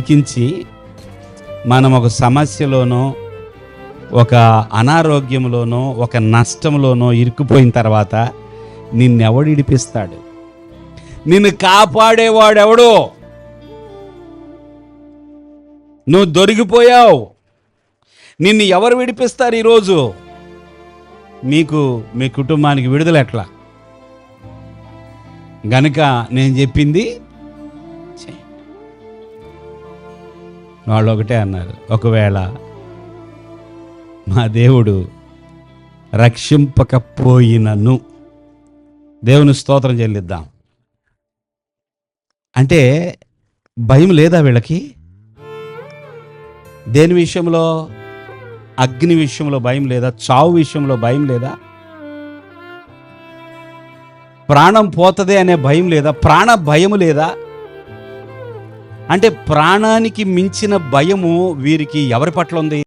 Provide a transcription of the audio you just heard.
లిఖించి మనం ఒక సమస్యలోనో, ఒక అనారోగ్యంలోనో, ఒక నష్టంలోనో ఇరుక్కుపోయిన తర్వాత నిన్నెవడు ఇడిపిస్తాడు? నిన్ను కాపాడేవాడెవడో? నువ్వు దొరికిపోయావు. నిన్ను ఎవరు విడిపిస్తారు ఈరోజు? మీకు, మీ కుటుంబానికి విడుదల ఎట్లా? గనుక నేను చెప్పింది వాళ్ళు ఒకటే అన్నారు, ఒకవేళ మా దేవుడు రక్షింపకపోయినను, దేవుని స్తోత్రం చెల్లిద్దాం. అంటే భయం లేదా వీళ్ళకి? దేని విషయంలో? అగ్ని విషయంలో భయం లేదా? చావు విషయంలో భయం లేదా? ప్రాణం పోతదే అనే భయం లేదా? ప్రాణ భయము లేదా? అంటే ప్రాణానికి మించిన భయము వీరికి ఎవరి పట్ల ఉంది?